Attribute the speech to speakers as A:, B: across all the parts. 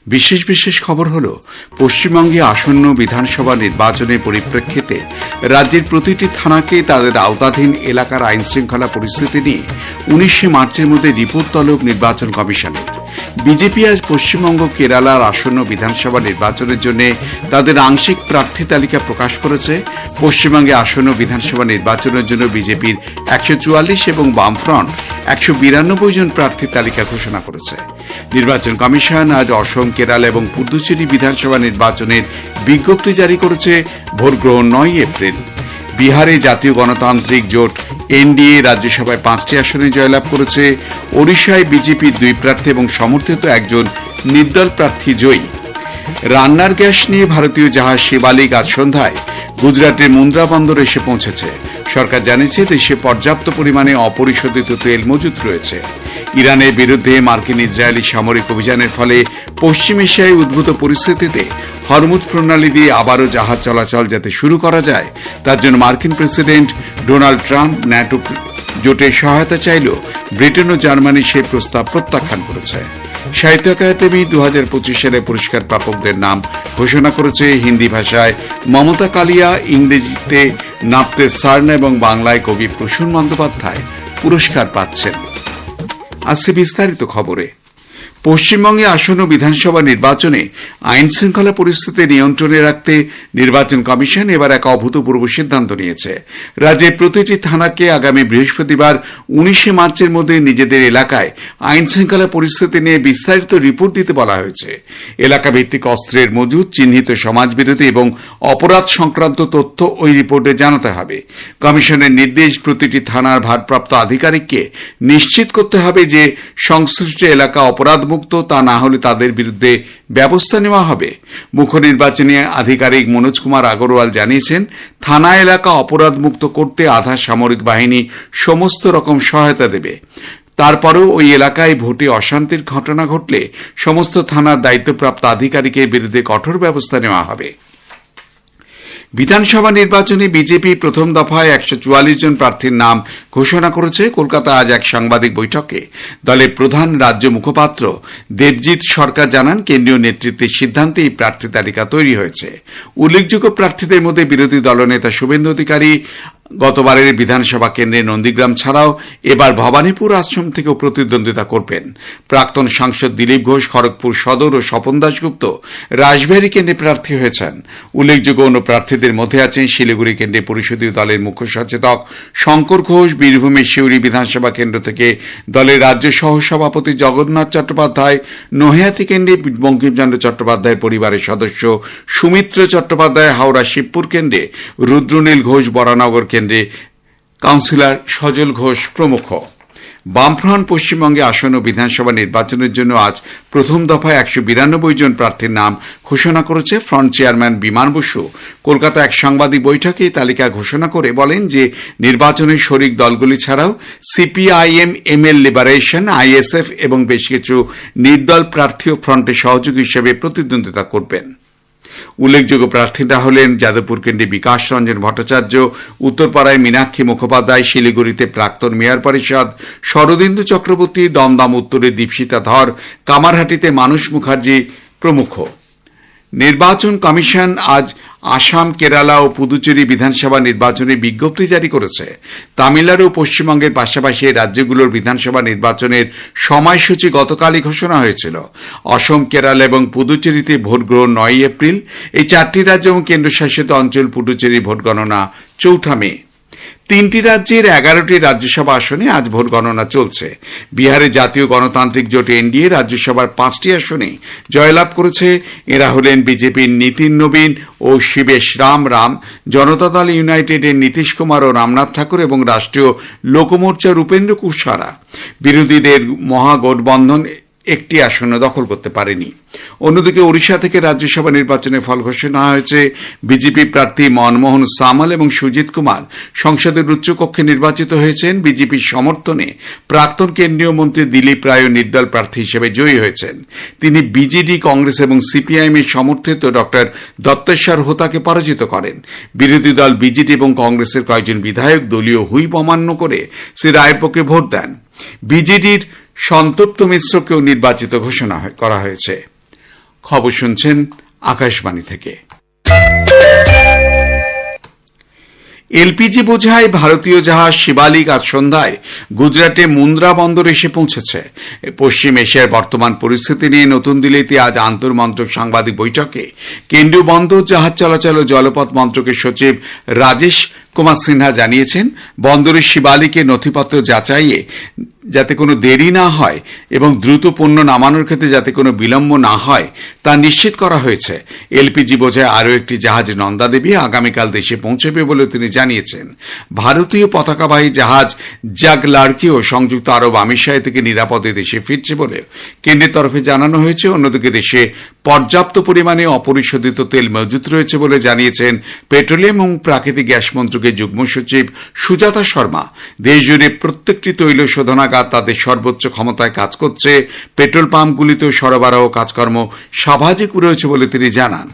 A: বিশেষ বিশেষ খবর হল, পশ্চিমবঙ্গে আসন্ন বিধানসভা নির্বাচনের পরিপ্রেক্ষিতে রাজ্যের প্রতিটি থানাকে তাদের আওতাধীন এলাকার আইন শৃঙ্খলা পরিস্থিতি নিয়ে 19 মার্চের মধ্যে রিপোর্ট তলব নির্বাচন কমিশনের। বিজেপি আজ পশ্চিমবঙ্গ কেরালার আসন্ন বিধানসভা নির্বাচনের জন্য তাদের আংশিক প্রার্থী তালিকা প্রকাশ করেছে। পশ্চিমবঙ্গে আসন্ন বিধানসভা নির্বাচনের জন্য বিজেপির 144 এবং বামফ্রন্ট 192 জন প্রার্থীর তালিকা ঘোষণা করেছে। নির্বাচন কমিশন আজ অসম, কেরালা এবং পুদুচেরি বিধানসভা নির্বাচনের বিজ্ঞপ্তি জারি করেছে ভোটগ্রহণ 9 এপ্রিল। বিহারে জাতীয় গণতান্ত্রিক জোট এনডিএ রাজ্যসভায় 5টি আসনে জয়লাভ করেছে। ওড়িশায় বিজেপির 2 প্রার্থী এবং সমর্থিত একজন নির্দল প্রার্থী জয়ী। রান্নার গ্যাস নিয়ে ভারতীয় জাহাজ শিবালিক আজ সন্ধ্যায় গুজরাটের মুন্দ্রা বন্দরে এসে পৌঁছেছে। সরকার জানিয়েছে দেশে পর্যাপ্ত পরিমাণে অপরিশোধিত তেল মজুত রয়েছে। ইরানের বিরুদ্ধে মার্কিন ইসরায়েলি সামরিক অভিযানের ফলে পশ্চিম এশিয়ায় উদ্ভূত পরিস্থিতিতে হরমুজ প্রণালী দিয়ে আবারও জাহাজ চলাচল যাতে শুরু করা যায়, তার জন্য মার্কিন প্রেসিডেন্ট ডোনাল্ড ট্রাম্প ন্যাটো জোটের সহায়তা চাইলেও ব্রিটেন ও জার্মানি সেই প্রস্তাব প্রত্যাখ্যান করেছে। সাহিত্য একাডেমি 2025 সালে পুরস্কার প্রাপকদের নাম ঘোষণা করেছে। হিন্দি ভাষায় মমতা কালিয়া, ইংরেজিতে নাপ্তে সারনা এবং বাংলায় কবি প্রসূন বন্দ্যোপাধ্যায় পুরস্কার পাচ্ছেন। আসছে বিস্তারিত খবরে। পশ্চিমবঙ্গে আসন্ন বিধানসভা নির্বাচনে আইন শৃঙ্খলা পরিস্থিতি নিয়ন্ত্রণে রাখতে নির্বাচন কমিশন এবার এক অভূতপূর্ব সিদ্ধান্ত নিয়েছে। রাজ্যের প্রতিটি থানাকে আগামী বৃহস্পতিবার 19 মার্চের মধ্যে নিজেদের এলাকায় আইন শৃঙ্খলা পরিস্থিতি নিয়ে বিস্তারিত রিপোর্ট দিতে বলা হয়েছে। এলাকা ভিত্তিক অস্ত্রের মজুত, চিহ্নিত সমাজবিরোধী এবং অপরাধ সংক্রান্ত তথ্য ওই রিপোর্টে জানাতে হবে। কমিশনের নির্দেশ, প্রতিটি থানার ভারপ্রাপ্ত আধিকারিককে নিশ্চিত করতে হবে যে সংশ্লিষ্ট এলাকা অপরাধ মুক্ত, তা না হলে তাদের বিরুদ্ধে ব্যবস্থা নেওয়া হবে। মুখ্য নির্বাচনী আধিকারিক মনোজ কুমার আগরওয়াল জানিয়েছেন, থানা এলাকা অপরাধ মুক্ত করতে আধা সামরিক বাহিনী সমস্ত রকম সহায়তা দেবে। তারপরেও ওই এলাকায় ভোটে অশান্তির ঘটনা ঘটলে সমস্ত থানার দায়িত্বপ্রাপ্ত আধিকারিকের বিরুদ্ধে কঠোর ব্যবস্থা নেওয়া হবে। বিধানসভা নির্বাচনে বিজেপি প্রথম দফায় 144 জন প্রার্থীর নাম ঘোষণা করেছে। কলকাতা আজ এক সাংবাদিক বৈঠকে দলের প্রধান রাজ্য মুখপাত্র দেবজিৎ সরকার জানান, কেন্দ্রীয় নেতৃত্বের সিদ্ধান্তে এই প্রার্থী তালিকা তৈরি হয়েছে। উল্লেখযোগ্য প্রার্থীদের মধ্যে বিরোধী দলনেতা শুভেন্দু অধিকারী গতবারের বিধানসভা কেন্দ্রে নন্দীগ্রাম ছাড়াও এবার ভবানীপুর আশ্রম থেকেও প্রতিদ্বন্দ্বিতা করবেন। প্রাক্তন সাংসদ দিলীপ ঘোষ খড়গপুর সদর ও স্বপন দাশগুপ্ত রাজবাড়ী কেন্দ্রে প্রার্থী হয়েছেন। উল্লেখযোগ্য অন্য প্রার্থীদের মধ্যে আছেন শিলিগুড়ি কেন্দ্রে পরিষদীয় দলের মুখ্য সচেতক শঙ্কর ঘোষ, বীরভূমের সিউড়ি বিধানসভা কেন্দ্র থেকে দলের রাজ্য সহ সভাপতি জগন্নাথ চট্টোপাধ্যায়, নৈহাটি কেন্দ্রে বঙ্কিমচন্দ্র চট্টোপাধ্যায়ের পরিবারের সদস্য সুমিত্র চট্টোপাধ্যায়, হাওড়া শিবপুর কেন্দ্রে রুদ্রনীল ঘোষ, বরানগর কেন্দ্রে কাউন্সিলর সজল ঘোষ প্রমুখ। বামফ্রন্ট পশ্চিমবঙ্গে আসন্ন বিধানসভা নির্বাচনের জন্য আজ প্রথম দফায় 192 জন প্রার্থীর নাম ঘোষণা করেছে। ফ্রন্ট চেয়ারম্যান বিমান বসু কলকাতা এক সাংবাদিক বৈঠকে এই তালিকা ঘোষণা করে বলেন যে নির্বাচনের শরিক দলগুলি ছাড়াও সিপিআইএম, এমএল লিবারেশন, আইএসএফ এবং বেশ কিছু নির্দল প্রার্থীও ফ্রন্টের সহযোগী হিসেবে প্রতিদ্বন্দ্বিতা করবেন। উল্লেখযোগ্য প্রার্থীরা হলেন যাদবপুর কেন্দ্রে বিকাশ রঞ্জন ভট্টাচার্য, উত্তরপাড়ায় মীনাক্ষী মুখোপাধ্যায়, শিলিগুড়িতে প্রাক্তন মেয়র পরিষদ শরদিন্দু চক্রবর্তী, দমদম উত্তরে দীপশিতা ধর, কামারহাটিতে মানুষ মুখার্জি প্রমুখ। নির্বাচন কমিশন আজ আসাম, কেরালা ও পুদুচেরি বিধানসভা নির্বাচনের বিজ্ঞপ্তি জারি করেছে। তামিলনাড়ু ও পশ্চিমবঙ্গের পাশাপাশি এই রাজ্যগুলোর বিধানসভা নির্বাচনের সময়সূচি গতকালই ঘোষণা হয়েছিল। অসম, কেরালা এবং পুদুচেরিতে ভোট গ্রহণ 9 এপ্রিল। এই 4টি রাজ্য এবং কেন্দ্রশাসিত অঞ্চল পুডুচেরি ভোট গণনা 4 মে। 3টি রাজ্যের 11টি রাজ্যসভা আসনে আজ ভোট গণনা চলছে। বিহারে জাতীয় গণতান্ত্রিক জোট এনডিএ রাজ্যসভার 5টি আসনে জয়লাভ করেছে। এরা হলেন বিজেপির নীতিন নবীন ও শিবেশ রাম, জনতা দল ইউনাইটেডের নীতিশ কুমার ও রামনাথ ঠাকুর এবং রাষ্ট্রীয় লোকমোর্চার উপেন্দ্র কুশওয়াহা। বিরোধীদের মহাগঠবন্ধন একটি আসন দখল করতে পারেনি। অন্যদিকে ওড়িশা থেকে রাজ্যসভা নির্বাচনের ফল ঘোষণা হয়েছে। বিজেপি প্রার্থী মনমোহন সামল এবং সুজিত কুমার সংসদের উচ্চকক্ষে নির্বাচিত হয়েছেন। বিজেপির সমর্থনে প্রাক্তন কেন্দ্রীয় মন্ত্রী দিলীপ রায় নির্দল প্রার্থী হিসেবে জয়ী হয়েছেন। তিনি বিজেডি, কংগ্রেস এবং সিপিআইএম এর সমর্থিত ডক্টর দত্তেশ্বর হোতাকে পরাজিত করেন। বিরোধী দল বিজেডি এবং কংগ্রেসের কয়েকজন বিধায়ক দলীয় হুইপ অমান্য করে শ্রী রায়ের পক্ষে ভোট দেন। বিজেডির সন্তপ্ত মিশ্রকেও নির্বাচিত ঘোষণা করা হয়েছে। খবর শুনছেন আকাশবাণী থেকে। এলপিজি বোঝাই ভারতীয় জাহাজ শিবালিক আজ সন্ধ্যায় গুজরাটে মুন্দ্রা বন্দর এসে পৌঁছেছে। পশ্চিম এশিয়ার বর্তমান পরিস্থিতি নিয়ে নতুন দিল্লিতে আজ আন্তর্মন্ত্রক সাংবাদিক বৈঠকে কেন্দ্রীয় বন্দর, জাহাজ চলাচল ও জলপথ মন্ত্রকের সচিব রাজেশ কুমার সিনহা জানিয়েছেন, বন্দরের শিবালিকের নথিপত্র যাচাইয়ে যাতে কোনো দেরি না হয় এবং দ্রুত পণ্য নামানোর ক্ষেত্রে যাতে কোনো বিলম্ব না হয় তা নিশ্চিত করা হয়েছে। এলপিজি বোঝায় আরও একটি জাহাজ নন্দা দেবী আগামীকাল দেশে পৌঁছবে বলে তিনি জানিয়েছেন। ভারতীয় পতাকাবাহী জাহাজ জাগ লাড়কিও সংযুক্ত আরব আমিরশাহী থেকে নিরাপদে দেশে ফিরছে বলে কেন্দ্রের তরফে জানানো হয়েছে। অন্যদিকে দেশে পর্যাপ্ত পরিমাণে অপরিশোধিত তেল মজুত রয়েছে বলে জানিয়েছেন পেট্রোলিয়াম এবং প্রাকৃতিক গ্যাস মন্ত্রকের যুগ্ম সচিব সুজাতা শর্মা। দেশজুড়ে প্রত্যেকটি তৈল শোধনাগার তাদের সর্বোচ্চ ক্ষমতায় কাজ করছে। পেট্রোল পাম্পগুলিতেও সরবরাহ কাজকর্ম স্বাভাবিক রয়েছে বলে তিনি জানান।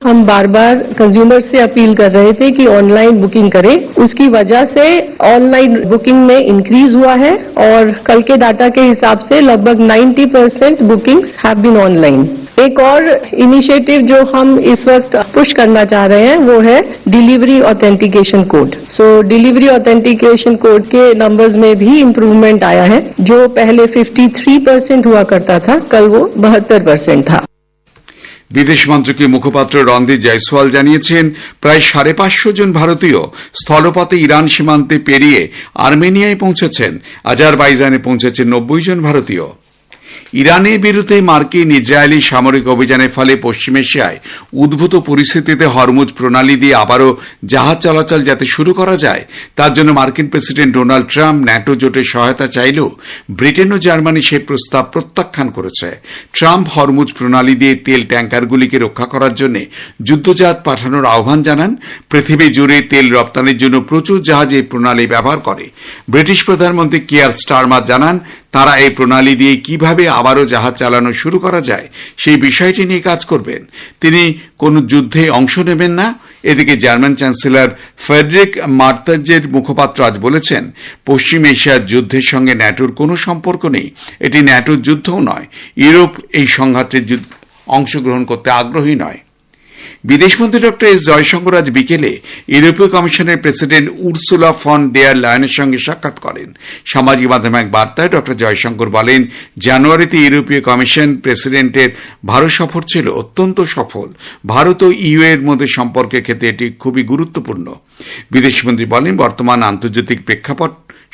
B: हम बार बार कंज्यूमर से अपील कर रहे थे कि ऑनलाइन बुकिंग करें। उसकी वजह से ऑनलाइन बुकिंग में इंक्रीज हुआ है और कल के डाटा के हिसाब से लगभग 90% बुकिंग्स हैव बीन ऑनलाइन। एक और इनिशिएटिव जो हम इस वक्त पुश करना चाह रहे हैं वो है डिलीवरी ऑथेंटिकेशन कोड। सो डिलीवरी ऑथेंटिकेशन कोड के नंबर्स में भी इम्प्रूवमेंट आया है। जो पहले 53% हुआ करता था, कल वो 72% था।
A: বিদেশ মন্ত্রকের মুখপাত্র রণদীপ জয়সওয়াল জানিয়েছেন, প্রায় 550 জন ভারতীয় স্থলপথে ইরান সীমান্তে পেরিয়ে আর্মেনিয়ায় পৌঁছেছেন। আজারবাইজানে পৌঁছেছেন 90 জন ভারতীয়। ইরানের বিরুদ্ধে মার্কিন ইসরায়েলি সামরিক অভিযানের ফলে পশ্চিম এশিয়ায় উদ্ভূত পরিস্থিতিতে হরমুজ প্রণালী দিয়ে আবারও জাহাজ চলাচল যাতে শুরু করা যায় তার জন্য মার্কিন প্রেসিডেন্ট ডোনাল্ড ট্রাম্প ন্যাটো জোটের সহায়তা চাইলেও ব্রিটেন ও জার্মানি সেই প্রস্তাব প্রত্যাখ্যান করেছে। ট্রাম্প হরমুজ প্রণালী দিয়ে তেল ট্যাঙ্কারগুলিকে রক্ষা করার জন্য যুদ্ধজাহাজ পাঠানোর আহ্বান জানান। পৃথিবী জুড়ে তেল রপ্তানির জন্য প্রচুর জাহাজ এই প্রণালী ব্যবহার করে। ব্রিটিশ প্রধানমন্ত্রী কিয়ার স্টারমার জানান, তারা এই প্রণালী দিয়ে কিভাবে আবারও জাহাজ চালানো শুরু করা যায় সেই বিষয়টি নিয়ে কাজ করবেন। তিনি কোনো যুদ্ধে অংশ নেবেন না। এদিকে জার্মান চ্যান্সেলর ফ্রেডরিক মার্তেজের মুখপাত্র আজ বলেছেন, পশ্চিম এশিয়ার যুদ্ধের সঙ্গে ন্যাটোর কোনো সম্পর্ক নেই। এটি ন্যাটোর যুদ্ধও নয়। ইউরোপ এই সংঘাতের অংশগ্রহণ করতে আগ্রহী নয়। বিদেশমন্ত্রী ডক্টর এস জয়শঙ্কর আজ বিকেলে ইউরোপীয় কমিশনের প্রেসিডেন্ট উর্সুলা ফন ডেয়ার লায়নের সঙ্গে সাক্ষাৎ করেন। সামাজিক মাধ্যমে এক বার্তায় ডক্টর জয়শঙ্কর বলেন, জানুয়ারিতে ইউরোপীয় কমিশন প্রেসিডেন্টের ভারত সফর ছিল অত্যন্ত সফল। ভারত ও ইউ এর মধ্যে সম্পর্কের ক্ষেত্রে এটি খুবই গুরুত্বপূর্ণ। বিদেশমন্ত্রী বলেন, বর্তমান আন্তর্জাতিক প্রেক্ষাপট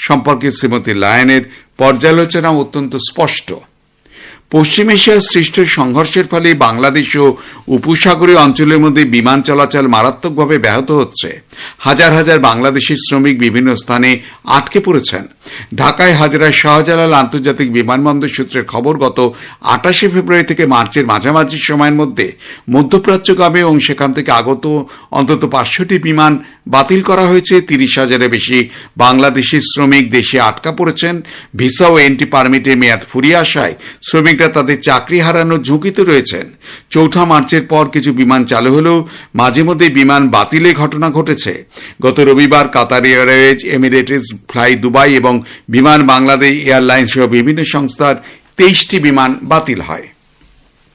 A: সম্পর্কে শ্রীমতী লায়নের পর্যালোচনা অত্যন্ত স্পষ্ট। পশ্চিম এশিয়ার সৃষ্ট সংঘর্ষের ফলে বাংলাদেশ ও উপসাগরীয় অঞ্চলের মধ্যে বিমান চলাচল মারাত্মকভাবে ব্যাহত হচ্ছে। হাজার হাজার বাংলাদেশি শ্রমিক বিভিন্ন স্থানে আটকে পড়েছেন। ঢাকায় হাজরায় শাহজালাল আন্তর্জাতিক বিমানবন্দর সূত্রের খবর, গত 28 ফেব্রুয়ারি থেকে মার্চের মাঝামাঝি সময়ের মধ্যে মধ্যপ্রাচ্যগামী এবং সেখান থেকে আগত অন্তত 500টি বিমান বাতিল করা হয়েছে। 30,000-এর বেশি বাংলাদেশি শ্রমিক দেশে আটকা পড়েছেন। ভিসা ও এন্ট্রি পারমিটের মেয়াদ ফুরিয়ে আসায় শ্রমিকরা তাদের চাকরি হারানোর ঝুঁকিতে রয়েছেন। 4 মার্চের পর কিছু বিমান চালু হলেও মাঝে মধ্যে বিমান বাতিলের ঘটনা ঘটেছে। গত রবিবার Qatar Airways, Emirates, fly Dubai এবং বিমান বাংলাদেশ এয়ারলাইন্স সহ বিভিন্ন সংস্থার 23টি বিমান বাতিল হয়।